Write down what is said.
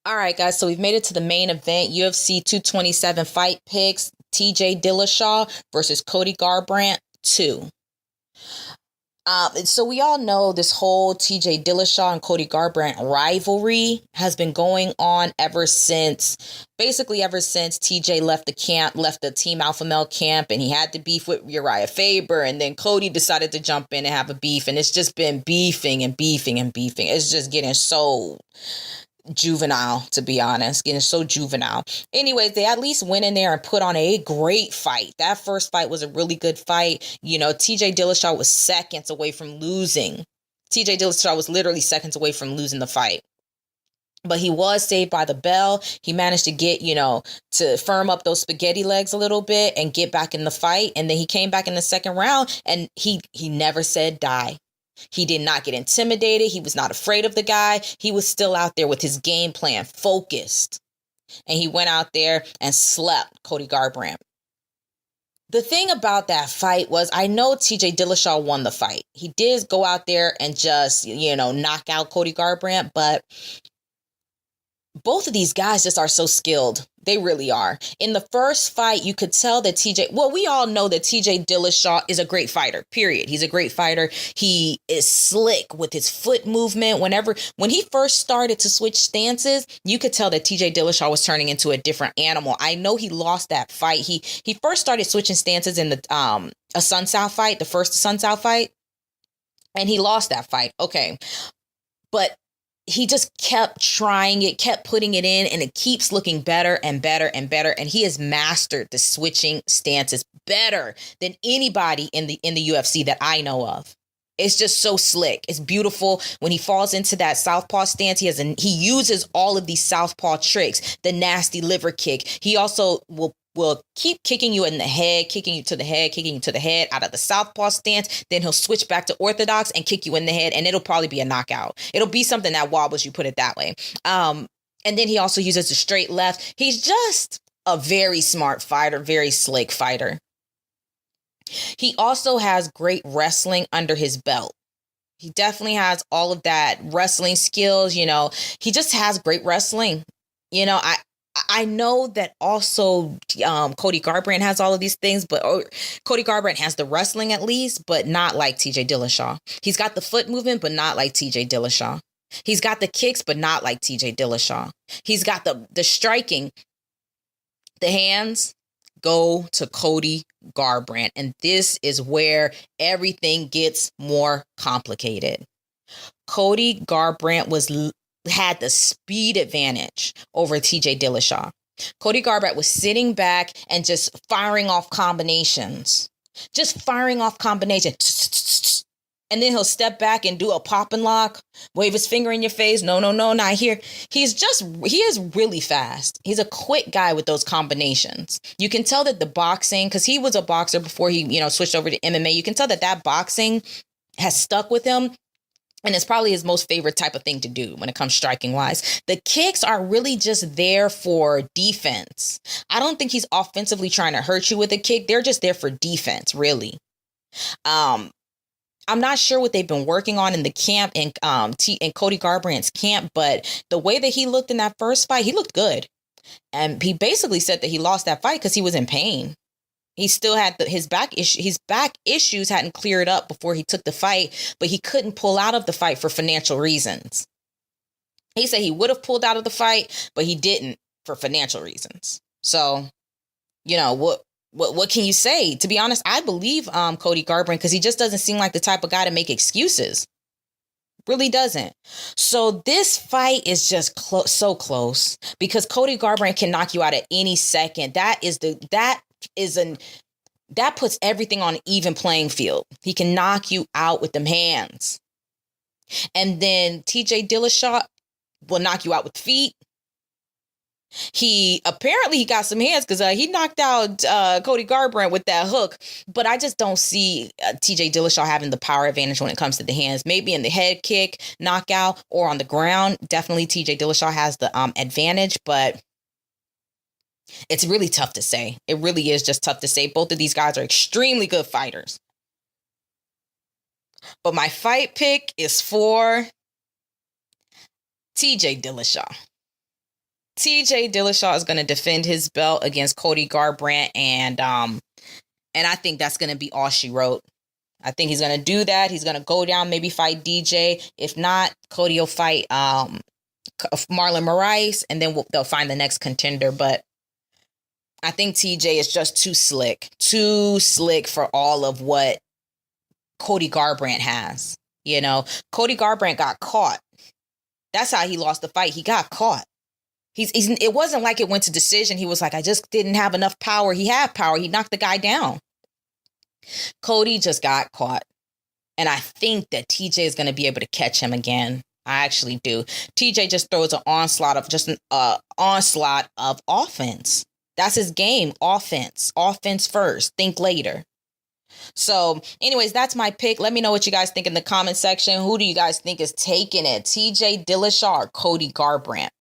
All right, guys. So we've made it to the main event. UFC 227 fight picks. TJ Dillashaw versus Cody Garbrandt 2. So we all know this whole TJ Dillashaw and Cody Garbrandt rivalry has been going on basically ever since TJ left the Team Alpha Male camp, and he had to beef with Uriah Faber, and then Cody decided to jump in and have a beef, and it's just been beefing and beefing and beefing. It's just getting so juvenile, to be honest, getting so juvenile. Anyways, they at least went in there and put on a great fight. That first fight was a really good fight. TJ Dillashaw was seconds away from losing. TJ Dillashaw was literally seconds away from losing the fight. But he was saved by the bell. He managed to get, to firm up those spaghetti legs a little bit and get back in the fight. And then he came back in the second round, and he never said die. He did not get intimidated. He was not afraid of the guy. He was still out there with his game plan, focused. And he went out there and slept Cody Garbrandt. The thing about that fight was, I know TJ Dillashaw won the fight. He did go out there and just, knock out Cody Garbrandt, but both of these guys just are so skilled. They really are. In the first fight, you could tell that we all know that TJ Dillashaw is a great fighter, period. He's a great fighter. He is slick with his foot movement. When he first started to switch stances, you could tell that TJ Dillashaw was turning into a different animal. I know he lost that fight. He first started switching stances in a Sun South fight, the first Sun South fight, and he lost that fight. Okay. But he just kept trying it, kept putting it in, and it keeps looking better and better and better. And he has mastered the switching stances better than anybody in the UFC that I know of. It's just so slick. It's beautiful. When he falls into that southpaw stance, he uses all of these southpaw tricks, the nasty liver kick. He also will keep kicking you in the head, kicking you to the head out of the southpaw stance. Then he'll switch back to orthodox and kick you in the head, and it'll probably be a knockout. It'll be something that wobbles you, put it that way. And then he also uses the straight left. He's just a very smart fighter, very slick fighter. He also has great wrestling under his belt. He definitely has all of that wrestling skills. He just has great wrestling. I know that also Cody Garbrandt has all of these things, but Cody Garbrandt has the wrestling at least, but not like TJ Dillashaw. He's got the foot movement, but not like TJ Dillashaw. He's got the kicks, but not like TJ Dillashaw. He's got the striking. The hands go to Cody Garbrandt, and this is where everything gets more complicated. Cody Garbrandt had the speed advantage over TJ Dillashaw. Cody Garbrandt was sitting back and just firing off combinations. And then he'll step back and do a pop and lock, wave his finger in your face. No, not here. He is really fast. He's a quick guy with those combinations. You can tell that the boxing, because he was a boxer before he, switched over to MMA. You can tell that boxing has stuck with him. And it's probably his most favorite type of thing to do when it comes striking wise. The kicks are really just there for defense. I don't think he's offensively trying to hurt you with a kick. They're just there for defense, really. I'm not sure what they've been working on in the camp in Cody Garbrandt's camp, but the way that he looked in that first fight, he looked good. And he basically said that he lost that fight because he was in pain. He still had his back issues hadn't cleared up before he took the fight, but he couldn't pull out of the fight for financial reasons. He said he would have pulled out of the fight, but he didn't for financial reasons. So, what can you say? To be honest, I believe Cody Garbrandt because he just doesn't seem like the type of guy to make excuses. Really doesn't. So this fight is just so close because Cody Garbrandt can knock you out at any second. That puts everything on an even playing field. He can knock you out with them hands. And then TJ Dillashaw will knock you out with feet. He got some hands because he knocked out Cody Garbrandt with that hook. But I just don't see TJ Dillashaw having the power advantage when it comes to the hands. Maybe in the head kick, knockout, or on the ground. Definitely TJ Dillashaw has the advantage, but it's really tough to say. It really is just tough to say. Both of these guys are extremely good fighters. But my fight pick is for TJ Dillashaw. TJ Dillashaw is going to defend his belt against Cody Garbrandt, and I think that's going to be all she wrote. I think he's going to do that. He's going to go down, maybe fight DJ. If not, Cody will fight Marlon Moraes, and then they'll find the next contender. But I think TJ is just too slick for all of what Cody Garbrandt has. You know, Cody Garbrandt got caught. That's how he lost the fight. He got caught. It wasn't like it went to decision. He was like, I just didn't have enough power. He had power. He knocked the guy down. Cody just got caught. And I think that TJ is going to be able to catch him again. I actually do. TJ just throws an onslaught of offense. That's his game. Offense first. Think later. So anyways, that's my pick. Let me know what you guys think in the comment section. Who do you guys think is taking it? TJ Dillashaw or Cody Garbrandt?